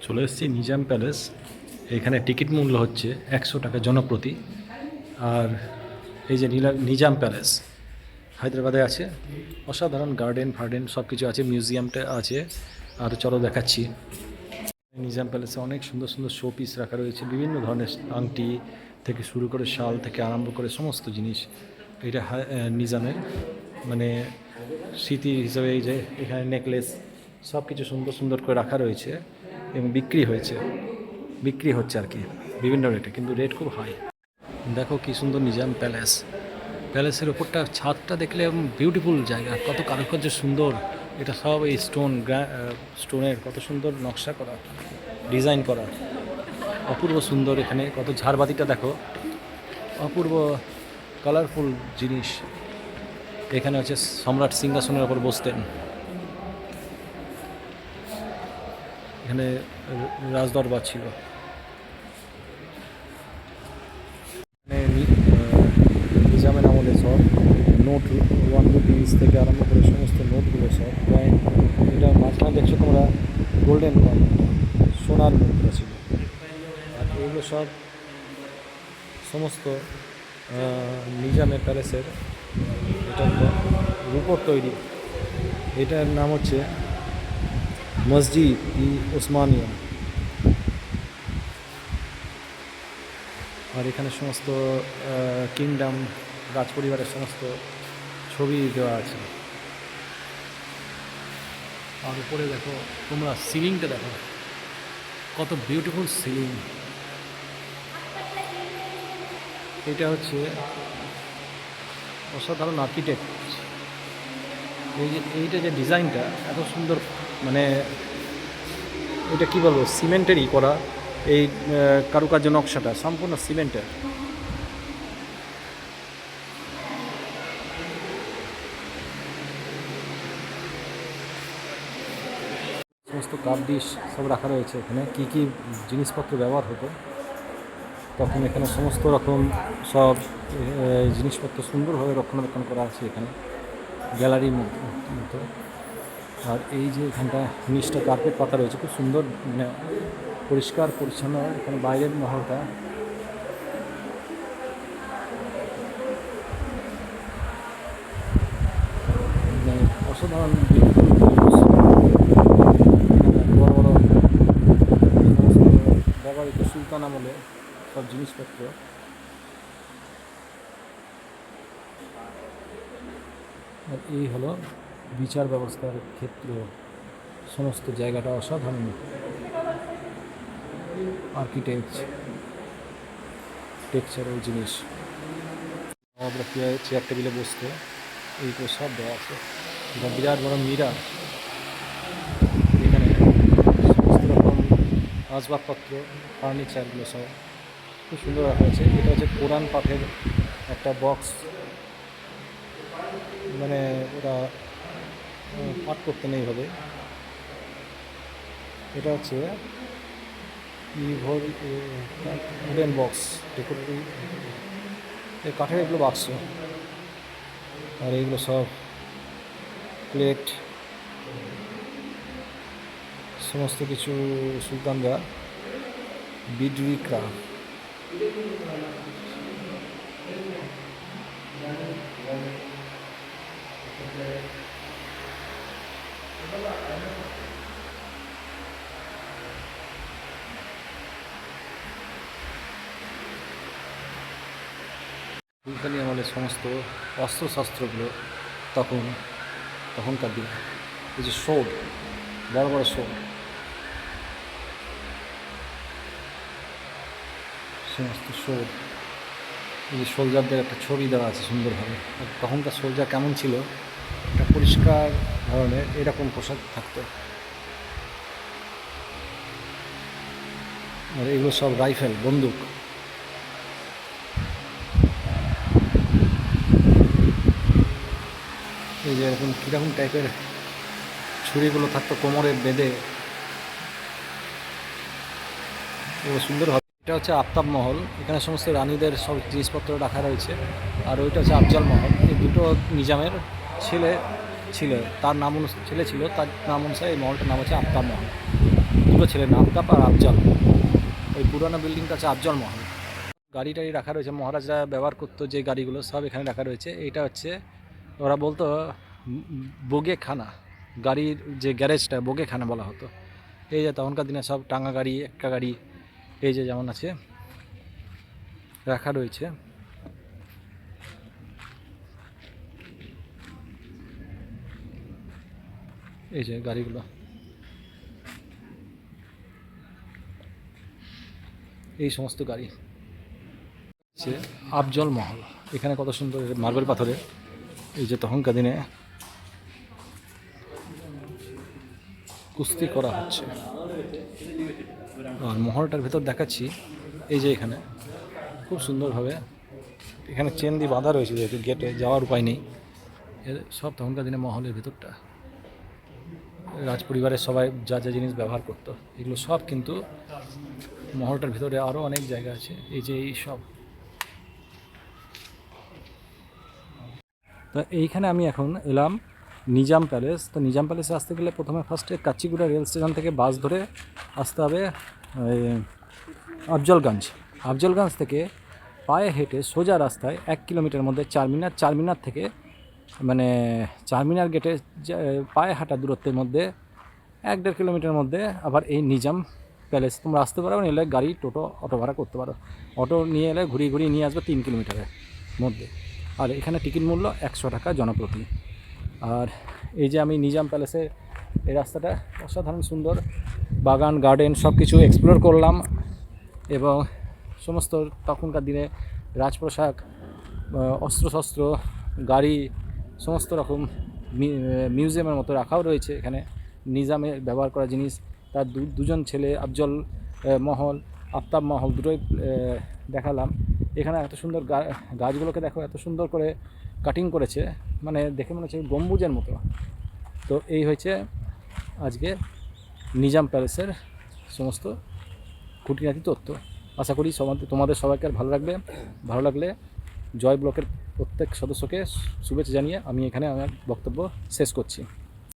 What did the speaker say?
চলে এসেছি নিজাম প্যালেস। এখানে টিকিট মূল্য হচ্ছে 100 টাকা জনপ্রতি। আর এই যে নিজাম প্যালেস হায়দ্রাবাদে আছে। অসাধারণ গার্ডেন ফার্ডেন সব কিছু আছে, মিউজিয়ামটা আছে। আর চলো দেখাচ্ছি। নিজাম প্যালেসে অনেক সুন্দর সুন্দর শো পিস রাখা রয়েছে, বিভিন্ন ধরনের আংটি থেকে শুরু করে শাল থেকে আরম্ভ করে সমস্ত জিনিস। এটা নিজামের মানে স্মৃতি হিসেবে এই যে এখানে নেকলেস সব কিছু সুন্দর সুন্দর করে রাখা রয়েছে এবং বিক্রি হচ্ছে আর কি বিভিন্ন রেটে, কিন্তু রেট খুব হাই। দেখো কি সুন্দর নিজাম প্যালেস। প্যালেসের ওপরটা ছাদটা দেখলে বিউটিফুল জায়গা, কত কারুকার্য সুন্দর। এটা সব এই স্টোনের কত সুন্দর নকশা করা, ডিজাইন করা, অপূর্ব সুন্দর। এখানে কত ঝাড়বাতিটা দেখো, অপূর্ব কালারফুল জিনিস। এখানে হচ্ছে সম্রাট সিংহাসনের ওপর বসতেন। এখানে রাজদরবার ছিল। নিজামের আমলে সব নোট, 1 রুপিস থেকে আরম্ভ করে সমস্ত নোটগুলো সব কয়েন। এটা মাঝখানে দেখছো তোমরা গোল্ডেন কয়েন, সোনার মুদ্রা ছিল। আর এগুলো সব সমস্ত নিজামের প্যালেসের। এটা রূপোর তৈরি। এটার নাম হচ্ছে মসজিদ ই ওসমানিয়া। আর এখানে সমস্ত কিংডম, রাজ পরিবারের সমস্ত ছবি দেওয়া আছে। আর উপরে দেখো তোমরা সিলিংটা দেখো, কত বিউটিফুল সিলিং। এটা হচ্ছে অসাধারণ আর্কিটেক্ট। এইটা যে ডিজাইনটা এত সুন্দর, মানে এটা কী বলবো, সিমেন্টেরই করা। এই কারুকার্য নকশাটা সম্পূর্ণ সিমেন্টের। সমস্ত কাপ ডিশ সব রাখা রয়েছে এখানে। কি কি জিনিসপত্র ব্যবহার হতো তখন, এখানে সমস্ত রকম সব জিনিসপত্র সুন্দরভাবে রক্ষণাবেক্ষণ করা আছে এখানে গ্যালারির মতো। আর এই যে এখানটা নিচটা কার্পেট পাতা রয়েছে, খুব সুন্দর, মানে পরিষ্কার পরিচ্ছন্ন। এখানে বাইরের মহলটা মানে অসাধারণ বড় বড় ব্যবহৃত সুলতান আমলে সব জিনিসপত্র। আর এই হলো বিচার ব্যবস্থার ক্ষেত্র। সমস্ত জায়গাটা অসাধারণ টেক্সচারাল জিনিস। আমরা চেয়ার টেবিলে বসতে এইগুলো সব দেওয়া আছে। এটা বিরাট বড় মিরার। এখানে সমস্ত রকম আসবাবপত্র, ফার্নিচারগুলো সব খুব সুন্দর রাখা হয়েছে। এটা হচ্ছে কোরআন পাঠের একটা বক্স, মানে ওরা পাঠ করতেন এইভাবে। এটা হচ্ছে উডেন বক্স, ডেকোরেটিভ কাঠের এগুলো বাক্স। আর এইগুলো সব প্লেট, সমস্ত কিছু সুলতানরা বিডরিকরা। সুলতানি আমলের সমস্ত অস্ত্রশস্ত্রগুলো তখনকার দিনে। এই যে শোড, বড় বড় শোড, সমস্ত শোড। এই যে সোলজারদের একটা ছবি দেওয়া আছে সুন্দরভাবে। তখনকার সোলজার কেমন ছিল, একটা পরিষ্কার ধরনের এরকম পোশাক থাকতো। আর এগুলো সব রাইফেল, বন্দুক। এই যে এরকম কীরকম টাইপের ছুরিগুলো থাকতো কোমরে বেঁধে, এগুলো সুন্দর হবে। এটা হচ্ছে আফতাব মহল। এখানে সমস্ত রানীদের সব জিনিসপত্র রাখা রয়েছে। আর ওইটা হচ্ছে আফজাল মহল। এই দুটো নিজামের ছেলে ছিল, তার নাম ছেলে ছিল, তার নাম অনুসারে এই মহলটার নাম হচ্ছে আফতাব মহল। দুটো ছেলে, নামতাপ আর আফজাল। ওই পুরানো বিল্ডিংটা আছে আফজল মহল। গাড়ি টাড়ি রাখা রয়েছে, মহারাজরা ব্যবহার করতো যে গাড়িগুলো সব এখানে রাখা রয়েছে। এইটা হচ্ছে ওরা বলতো বোগেখানা, গাড়ির যে গ্যারেজটা বোগেখানা বলা হতো। এই যে তখনকার দিনে সব টাঙ্গা গাড়ি, এক্কা গাড়ি এই যে যেমন আছে রাখা রয়েছে। এই যে গাড়িগুলো, এই সমস্ত গাড়ি হচ্ছে আফজল মহল। এখানে কত সুন্দর মার্বেল পাথরে এই যে তখনকার দিনে কুস্তি করা হচ্ছে। আর মহলটার ভেতর দেখাচ্ছি, এই যে এখানে খুব সুন্দরভাবে এখানে চেন দিয়ে বাঁধা রয়েছে, যেহেতু গেটে যাওয়ার উপায় নেই। সব তখনকার দিনে মহলের ভেতরটা রাজ পরিবারের সবাই যা যা জিনিস ব্যবহার করতো এগুলো সব কিন্তু মহলটার ভিতরে। আরও অনেক জায়গা আছে, এই যে এই সব। তো এইখানে আমি এখন এলাম নিজাম প্যালেস। তো নিজাম প্যালেসে আসতে গেলে প্রথমে ফার্স্টে কাচ্চিগুড়া রেল স্টেশন থেকে বাস ধরে আসতে হবে আফজলগঞ্জ। আফজলগঞ্জ থেকে পায়ে হেঁটে সোজা রাস্তায় 1 কিলোমিটার মধ্যে চারমিনার, চারমিনার থেকে মানে চারমিনার গেটে পায়ে হাঁটা দূরত্বের মধ্যে 1-1.5 কিলোমিটার মধ্যে আবার এই নিজাম প্যালেস। তোমরা আসতে পারো, নিলে গাড়ি, টোটো, অটো ভাড়া করতে পারো। অটো নিয়ে এলে ঘুরিয়ে ঘুরিয়ে নিয়ে আসবে 3 কিলোমিটারের মধ্যে। আর এখানে টিকিট মূল্য 100 টাকা জনপ্রতি। আর এই যে আমি নিজাম প্যালেসের এই রাস্তাটা অসাধারণ সুন্দর, বাগান, গার্ডেন সব কিছু এক্সপ্লোর করলাম। এবং সমস্ত তখনকার দিনে রাজপ্রাসাদ, অস্ত্রশস্ত্র, গাড়ি, সমস্ত রকম মিউজিয়ামের মতো রাখাও রয়েছে এখানে। নিজামে ব্যবহার করা জিনিস, তার দুজন ছেলে আফজল মহল, আফতাব মহল দুটোই দেখালাম। এখানে এত সুন্দর গাছগুলোকে দেখো, এত সুন্দর করে কাটিং করেছে, মানে দেখে মনে হচ্ছে গম্বুজের মতো। তো এই হয়েছে আজকে নিজাম প্যালেসের সমস্ত খুঁটিনাটি তথ্য। আশা করি তোমাদের সবাইকে আর ভালো লাগবে। ভালো লাগলে জয় ব্লকের প্রত্যেক সদস্যকে শুভেচ্ছা জানিয়ে আমি এখানে আমার বক্তব্য শেষ করছি।